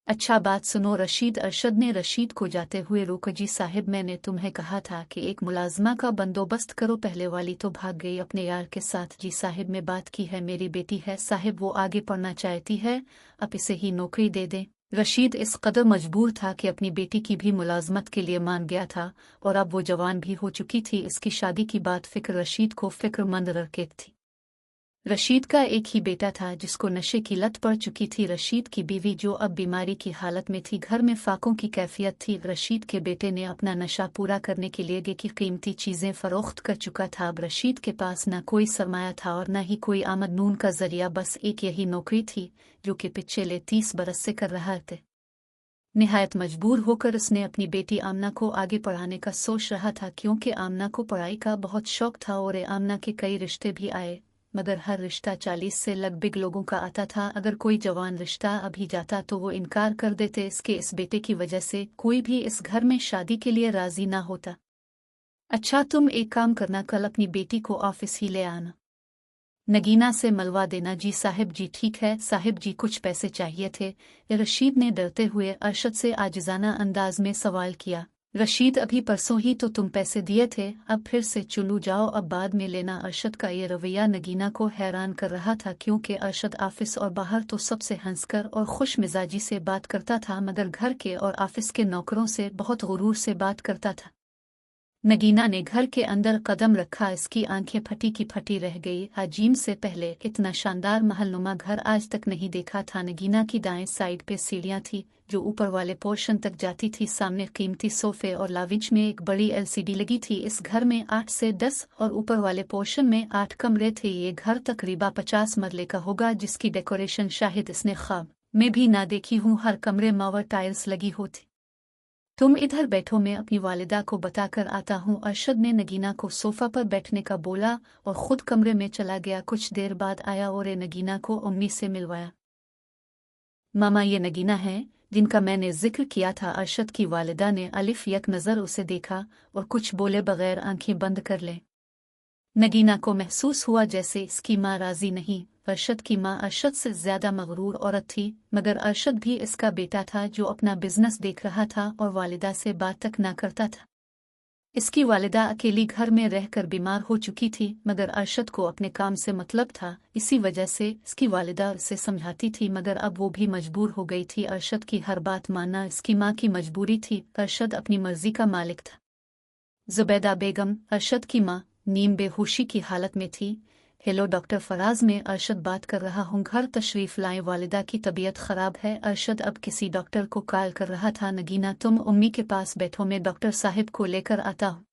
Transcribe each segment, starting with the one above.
अच्छा बात सुनो रशीद। अरशद ने रशीद को जाते हुए रोका। जी साहिब, मैंने तुम्हें कहा था कि एक मुलाजमा का बंदोबस्त करो। पहले वाली तो भाग गई अपने यार के साथ। जी साहिब, में बात की है, मेरी बेटी है साहिब, वो आगे पढ़ना चाहती है, अब इसे ही नौकरी दे दें। रशीद इस कदर मजबूर था कि अपनी बेटी की भी मुलाजमत के लिए मान गया था और अब वो जवान भी हो चुकी थी। इसकी शादी की बात फिक्र रशीद को फिक्रमंद रखे थी। रशीद का एक ही बेटा था जिसको नशे की लत पड़ चुकी थी। रशीद की बीवी जो अब बीमारी की हालत में थी। घर में फाकों की कैफियत थी। रशीद के बेटे ने अपना नशा पूरा करने के लिए की कीमती चीजें फरोख्त कर चुका था। अब रशीद के पास न कोई सरमाया था और न ही कोई आमदनून का जरिया, बस एक यही नौकरी थी जो कि पिछले 30 बरस से कर रहा थे। निहायत मजबूर होकर उसने अपनी बेटी आमना को आगे पढ़ाने का सोच रहा था, क्योंकि आमना को पढ़ाई का बहुत शौक था और आमना के कई रिश्ते भी आए, मगर हर रिश्ता 40 से लगभग लोगों का आता था। अगर कोई जवान रिश्ता अभी जाता तो वो इनकार कर देते। इसके इस बेटे की वजह से कोई भी इस घर में शादी के लिए राजी ना होता। अच्छा, तुम एक काम करना, कल अपनी बेटी को ऑफिस ही ले आना, नगीना से मिलवा देना। जी साहिब, जी ठीक है साहिब जी। कुछ पैसे चाहिए थे, रशीद ने डरते हुए अरशद से आजिजाना अंदाज में सवाल किया। रशीद, अभी परसों ही तो तुम पैसे दिए थे, अब फिर से चुलू जाओ, अब बाद में लेना। अरशद का ये रवैया नगीना को हैरान कर रहा था, क्योंकि अरशद ऑफिस और बाहर तो सबसे हंसकर और खुश मिजाजी से बात करता था, मगर घर के और ऑफिस के नौकरों से बहुत गुरूर से बात करता था। नगीना ने घर के अंदर कदम रखा, इसकी आंखें फटी की फटी रह गई। अजीम से पहले इतना शानदार महलनुमा घर आज तक नहीं देखा था। नगीना की दाएं साइड पे सीढ़ियां थी जो ऊपर वाले पोर्शन तक जाती थी। सामने कीमती सोफे और लाविंज में एक बड़ी एलसीडी लगी थी। इस घर में 8 से 10 और ऊपर वाले पोर्शन में 8 कमरे थे। ये घर तकरीबा 50 मरले का होगा, जिसकी डेकोरेशन शायद इसने ख्वाब में भी ना देखी हूँ। हर कमरे मावर टाइल्स लगी होती। तुम इधर बैठो, मैं अपनी वालिदा को बताकर आता हूँ। अरशद ने नगीना को सोफा पर बैठने का बोला और खुद कमरे में चला गया। कुछ देर बाद आया और नगीना को उम्मी से मिलवाया। मामा, ये नगीना है जिनका मैंने जिक्र किया था। अरशद की वालिदा ने अलिफ यक नज़र उसे देखा और कुछ बोले बगैर आंखें बंद कर लें। नगीना को महसूस हुआ जैसे इसकी माँ राजी नहीं। अरशद की माँ अरशद से ज्यादा मगरूर औरत थी, मगर अरशद भी इसका बेटा था जो अपना बिजनेस देख रहा था और वालिदा से बात तक ना करता था। इसकी वालिदा अकेली घर में रहकर बीमार हो चुकी थी, मगर अरशद को अपने काम से मतलब था। इसी वजह से इसकी वालिदा उसे समझाती थी, मगर अब वो भी मजबूर हो गई थी। अरशद की हर बात मानना इसकी माँ की मजबूरी थी। अरशद अपनी मर्जी का मालिक था। जुबैदा बेगम, अरशद की माँ, नीम बेहोशी की हालत में थी। हेलो डॉक्टर फराज, में अरशद बात कर रहा हूँ, घर तशरीफ लाएं, वालिदा की तबीयत खराब है। अरशद अब किसी डॉक्टर को कॉल कर रहा था। नगीना, तुम उम्मी के पास बैठो, मैं डॉक्टर साहिब को लेकर आता हूँ।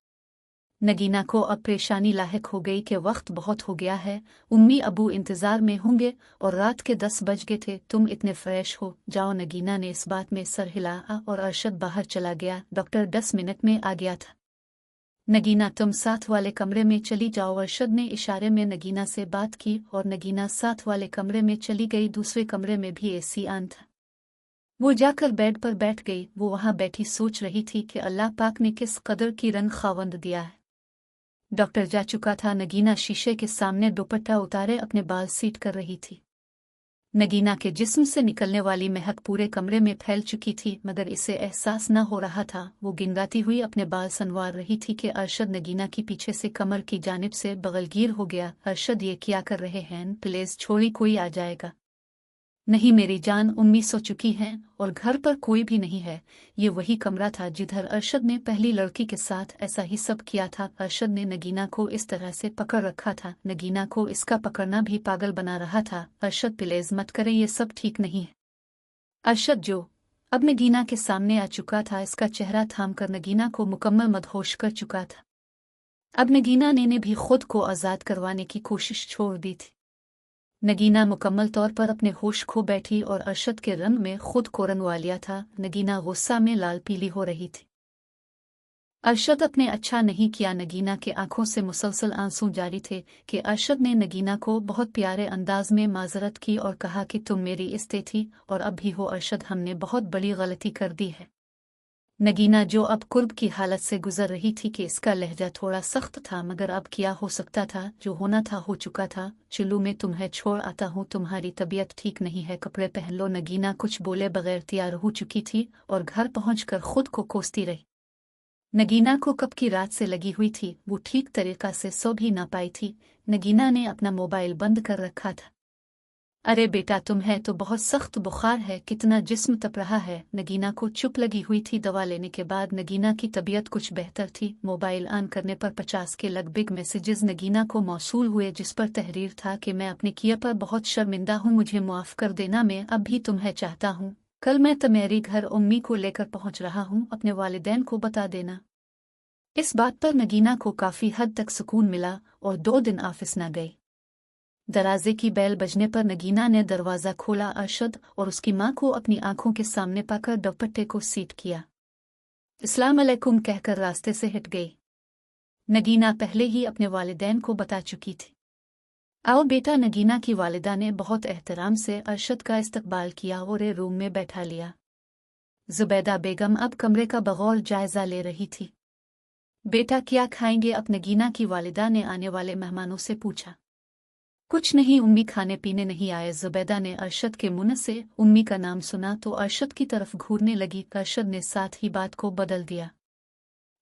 नगीना को अब परेशानी लाहिक हो गई कि वक्त बहुत हो गया है, उम्मी अबू इंतजार में होंगे और रात के 10 बज गए थे। तुम इतने फ्रेश हो जाओ। नगीना ने इस बात में सर हिलाया और अरशद बाहर चला गया। डॉक्टर 10 मिनट में आ गया था। नगीना, तुम साथ वाले कमरे में चली जाओ। अरशद ने इशारे में नगीना से बात की और नगीना साथ वाले कमरे में चली गई। दूसरे कमरे में भी एसी ऑन था। वो जाकर बेड पर बैठ गई। वो वहां बैठी सोच रही थी कि अल्लाह पाक ने किस कदर की रंग खावंद दिया है। डॉक्टर जा चुका था। नगीना शीशे के सामने दुपट्टा उतारे अपने बाल सीट कर रही थी। नगीना के जिस्म से निकलने वाली महक पूरे कमरे में फैल चुकी थी, मगर इसे एहसास न हो रहा था। वो गिनगाती हुई अपने बाल संवार रही थी कि अरशद नगीना की पीछे से कमर की जानिब से बगलगीर हो गया। अरशद, ये क्या कर रहे हैं? प्लीज छोड़ी, कोई आ जाएगा। नहीं मेरी जान, उम्मी सो चुकी हैं और घर पर कोई भी नहीं है। ये वही कमरा था जिधर अरशद ने पहली लड़की के साथ ऐसा ही सब किया था। अरशद ने नगीना को इस तरह से पकड़ रखा था, नगीना को इसका पकड़ना भी पागल बना रहा था। अरशद, प्लीज मत करे, ये सब ठीक नहीं है। अरशद, जो अब नगीना के सामने आ चुका था, इसका चेहरा थामकर नगीना को मुकम्मल मदहोश कर चुका था। अब नगीना ने भी खुद को आज़ाद करवाने की कोशिश छोड़ दी थी। नगीना मुकम्मल तौर पर अपने होश खो बैठी और अरशद के रंग में खुद को रंगवा लिया था। नगीना गुस्सा में लाल पीली हो रही थी। अरशद, अपने अच्छा नहीं किया। नगीना के आंखों से मुसलसल आंसू जारी थे कि अरशद ने नगीना को बहुत प्यारे अंदाज में माजरत की और कहा कि तुम मेरी इस्ते थी और अब भी हो। अरशद, हमने बहुत बड़ी गलती कर दी है। नगीना जो अब कुर्ब की हालत से गुजर रही थी कि इसका लहजा थोड़ा सख्त था, मगर अब क्या हो सकता था, जो होना था हो चुका था। चलो मैं तुम्हें छोड़ आता हूँ, तुम्हारी तबीयत ठीक नहीं है, कपड़े पहन लो। नगीना कुछ बोले बगैर तैयार हो चुकी थी और घर पहुंचकर खुद को कोसती रही। नगीना को कब की रात से लगी हुई थी, वो ठीक तरीका से सो भी ना पाई थी। नगीना ने अपना मोबाइल बंद कर रखा था। अरे बेटा तुम्हें तो बहुत सख्त बुखार है, कितना जिस्म तप रहा है। नगीना को चुप लगी हुई थी। दवा लेने के बाद नगीना की तबीयत कुछ बेहतर थी। मोबाइल ऑन करने पर 50 के लगभग मैसेजेस नगीना को मौसूल हुए, जिस पर तहरीर था कि मैं अपने किए पर बहुत शर्मिंदा हूँ, मुझे माफ़ कर देना, मैं अब भी तुम्हें चाहता हूँ। कल मैं तुम्हारी घर उम्मी को लेकर पहुँच रहा हूँ, अपने वालिदैन को बता देना। इस बात पर नगीना को काफ़ी हद तक सुकून मिला और 2 दिन ऑफिस न गई। दरवाजे की बैल बजने पर नगीना ने दरवाज़ा खोला। अरशद और उसकी माँ को अपनी आंखों के सामने पाकर दुपट्टे को सीट किया। अस्सलाम अलैकुम कहकर रास्ते से हट गई। नगीना पहले ही अपने वालिदैन को बता चुकी थी। आओ बेटा, नगीना की वालिदा ने बहुत एहतराम से अरशद का इस्तकबाल किया और रूम में बैठा लिया। जुबैदा बेगम अब कमरे का बगौर जायजा ले रही थी। बेटा क्या खाएंगे? अब नगीना की वालिदा ने आने वाले मेहमानों से पूछा। कुछ नहीं उम्मी, खाने पीने नहीं आए। जुबैदा ने अरशद के मुंह से उम्मी का नाम सुना तो अरशद की तरफ घूरने लगी। अरशद ने साथ ही बात को बदल दिया।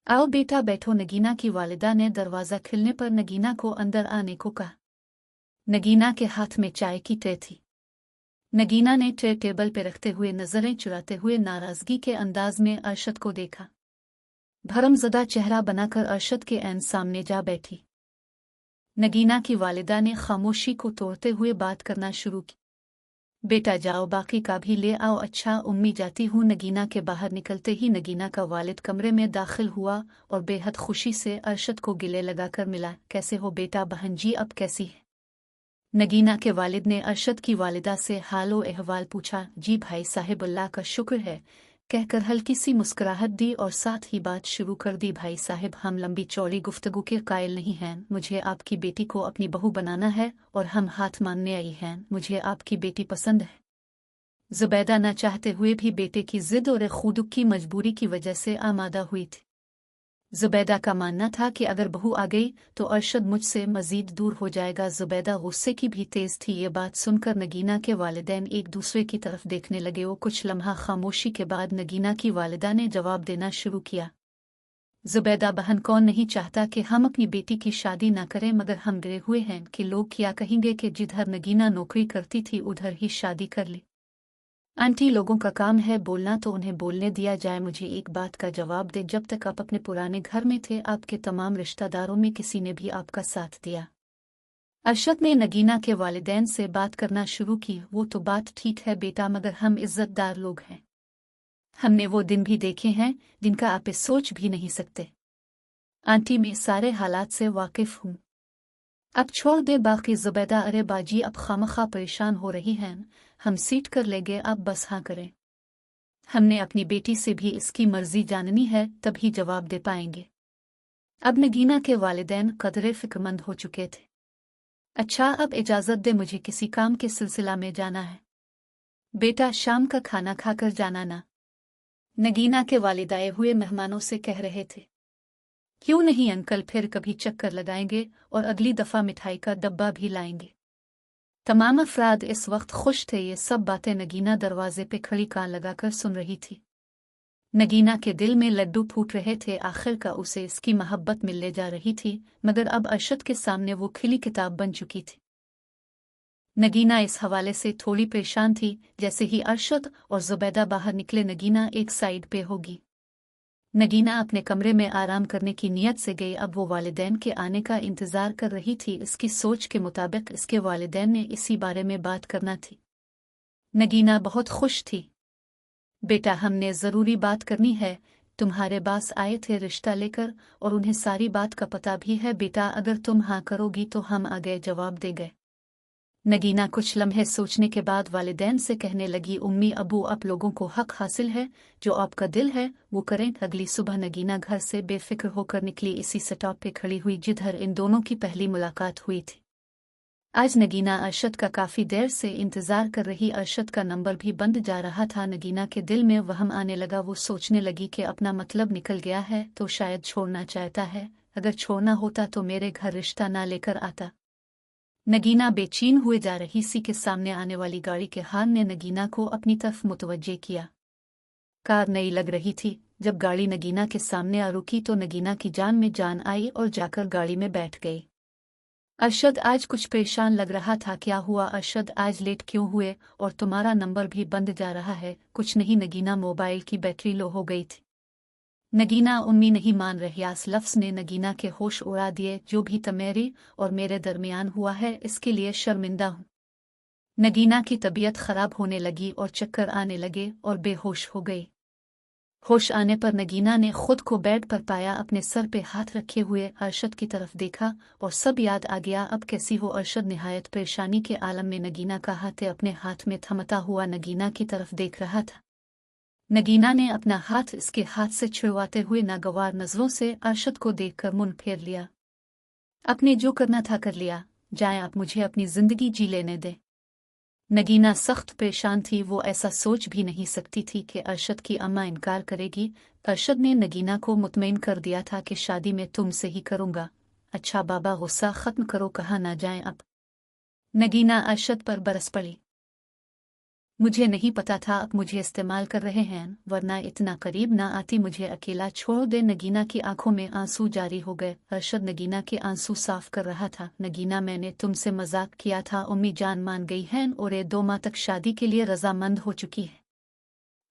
आओ बेटा बैठो। नगीना की वालिदा ने दरवाज़ा खिलने पर नगीना को अंदर आने को कहा। नगीना के हाथ में चाय की ट्रे थी। नगीना ने ट्रे टेबल पर रखते हुए नजरें चुराते हुए नाराजगी के अंदाज में अरशद को देखा। भरमज़दा चेहरा बनाकर अरशद के ऐन सामने जा बैठी। नगीना की वालिदा ने खामोशी को तोड़ते हुए बात करना शुरू की। बेटा जाओ, बाकी का भी ले आओ। अच्छा उम्मी, जाती हूँ। नगीना के बाहर निकलते ही नगीना का वालिद कमरे में दाखिल हुआ और बेहद खुशी से अरशद को गिले लगाकर मिला। कैसे हो बेटा? बहन जी अब कैसी है? नगीना के वालिद ने अरशद की वालिदा से हालो अहवाल पूछा। जी भाई साहिब, अल्लाह का शुक्र है कहकर हल्की सी मुस्कुराहट दी और साथ ही बात शुरू कर दी। भाई साहिब, हम लंबी चौड़ी गुफ्तगू के कायल नहीं हैं। मुझे आपकी बेटी को अपनी बहू बनाना है और हम हाथ मांगने आई हैं। मुझे आपकी बेटी पसंद है। जुबैदा न चाहते हुए भी बेटे की जिद और खुदुक की मजबूरी की वजह से आमादा हुई थी। जुबैदा का मानना था कि अगर बहू आ गई तो अरशद मुझसे मजीद दूर हो जाएगा। जुबैदा गुस्से की भी तेज थी। ये बात सुनकर नगीना के वालिदैन एक दूसरे की तरफ देखने लगे। वो कुछ लम्हा खामोशी के बाद नगीना की वालिदा ने जवाब देना शुरू किया। जुबैदा बहन, कौन नहीं चाहता कि हम अपनी बेटी की शादी ना करें, मगर हम डरे हुए हैं कि लोग क्या कहेंगे कि जिधर नगीना नौकरी करती थी उधर ही शादी कर ली। आंटी, लोगों का काम है बोलना तो उन्हें बोलने दिया जाए। मुझे एक बात का जवाब दे, जब तक आप अपने पुराने घर में थे आपके तमाम रिश्तेदारों में किसी ने भी आपका साथ दिया? अरशद ने नगीना के वालिदैन से बात करना शुरू की। वो तो बात ठीक है बेटा, मगर हम इज्जतदार लोग हैं। हमने वो दिन भी देखे हैं जिनका आप सोच भी नहीं सकते। आंटी, मैं सारे हालात से वाकिफ हूँ। अब छोड़ दे बाकी। जुबैदा, अरे बाजी अब खामखा परेशान हो रही हैं, हम सीट कर लेंगे, अब बस हाँ करें। हमने अपनी बेटी से भी इसकी मर्जी जाननी है, तभी जवाब दे पाएंगे। अब नगीना के वालिदैन कदरे फिक्रमंद हो चुके थे। अच्छा अब इजाज़त दे, मुझे किसी काम के सिलसिला में जाना है। बेटा शाम का खाना खाकर जाना ना, नगीना के वालिदाए हुए मेहमानों से कह रहे थे। क्यों नहीं अंकल, फिर कभी चक्कर लगाएंगे और अगली दफ़ा मिठाई का डब्बा भी लाएंगे। तमाम अफराद इस वक्त खुश थे। ये सब बातें नगीना दरवाजे पे खड़ी कान लगाकर सुन रही थी। नगीना के दिल में लड्डू फूट रहे थे। आखिर का उसे इसकी मोहब्बत मिलने जा रही थी, मगर अब अरशद के सामने वो खिली किताब बन चुकी थी। नगीना इस हवाले से थोड़ी परेशान थी। जैसे ही अरशद और जुबैदा बाहर निकले, नगीना एक साइड पे होगी। नगीना अपने कमरे में आराम करने की नीयत से गई। अब वो वालिदैन के आने का इंतज़ार कर रही थी। इसकी सोच के मुताबिक इसके वालिदैन ने इसी बारे में बात करना थी। नगीना बहुत खुश थी। बेटा हमने ज़रूरी बात करनी है, तुम्हारे पास आए थे रिश्ता लेकर और उन्हें सारी बात का पता भी है। बेटा अगर तुम हाँ करोगी तो हम आगे जवाब दे गए। नगीना कुछ लम्हे सोचने के बाद वालिदैन से कहने लगी। उम्मी अबू, आप लोगों को हक हासिल है, जो आपका दिल है वो करें। अगली सुबह नगीना घर से बेफिक्र होकर निकली। इसी स्टॉप पे खड़ी हुई जिधर इन दोनों की पहली मुलाकात हुई थी। आज नगीना अरशद का काफ़ी देर से इंतज़ार कर रही। अरशद का नंबर भी बंद जा रहा था। नगीना के दिल में वहम आने लगा। वो सोचने लगी कि अपना मतलब निकल गया है तो शायद छोड़ना चाहता है। अगर छोड़ना होता तो मेरे घर रिश्ता ना लेकर आता। नगीना बेचैन हुए जा रही सी के सामने आने वाली गाड़ी के हॉर्न ने नगीना को अपनी तरफ मुतवज्जे किया। कार नई लग रही थी। जब गाड़ी नगीना के सामने आ रुकी तो नगीना की जान में जान आई और जाकर गाड़ी में बैठ गई। अरशद आज कुछ परेशान लग रहा था। क्या हुआ अरशद, आज लेट क्यों हुए? और तुम्हारा नंबर भी बंद जा रहा है। कुछ नहीं नगीना, मोबाइल की बैटरी लो हो गई थी। नगीना उम्मी नहीं मान रही। इस लफ्ज़ ने नगीना के होश उड़ा दिए। जो भी तमेरी और मेरे दरमियान हुआ है इसके लिए शर्मिंदा हूँ। नगीना की तबीयत खराब होने लगी और चक्कर आने लगे और बेहोश हो गई। होश आने पर नगीना ने खुद को बेड पर पाया। अपने सर पे हाथ रखे हुए अरशद की तरफ देखा और सब याद आ गया। अब कैसी हो? अरशद निहायत परेशानी के आलम में नगीना का हाथ अपने हाथ में थमता हुआ नगीना की तरफ देख रहा था। नगीना ने अपना हाथ इसके हाथ से छुड़वाते हुए नागवार नजरों से अरशद को देखकर मुंह फेर लिया। अपने जो करना था कर लिया, जाए आप, मुझे अपनी जिंदगी जी लेने दे। नगीना सख्त परेशान थी। वो ऐसा सोच भी नहीं सकती थी कि अरशद की अम्मा इनकार करेगी। अरशद ने नगीना को मुतमईन कर दिया था कि शादी में तुमसे ही करूंगा। अच्छा बाबा, गुस्सा खत्म करो, कहाँ ना जाएं अब। नगीना अरशद पर बरस पड़ी। मुझे नहीं पता था अब मुझे इस्तेमाल कर रहे हैं, वरना इतना करीब ना आती। मुझे अकेला छोड़ दे। नगीना की आंखों में आंसू जारी हो गए। अरशद नगीना के आंसू साफ कर रहा था। नगीना, मैंने तुमसे मजाक किया था। उम्मी जान मान गई हैं और ये 2 माह तक शादी के लिए रजामंद हो चुकी है।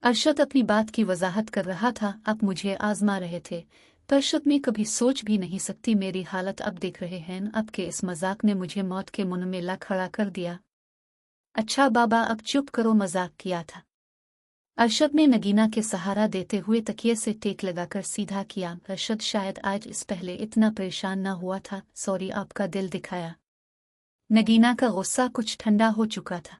अरशद अपनी बात की वजाहत कर रहा था। अब मुझे आजमा रहे थे। अरशद में कभी सोच भी नहीं सकती मेरी हालत अब देख रहे हैं। अब के इस मजाक ने मुझे मौत के मुंह में ला खड़ा कर दिया। अच्छा बाबा, अब चुप करो, मजाक किया था। अरशद ने नगीना के सहारा देते हुए तकिए से टेक लगाकर सीधा किया। अरशद शायद आज इस पहले इतना परेशान ना हुआ था। सॉरी, आपका दिल दिखाया। नगीना का गुस्सा कुछ ठंडा हो चुका था।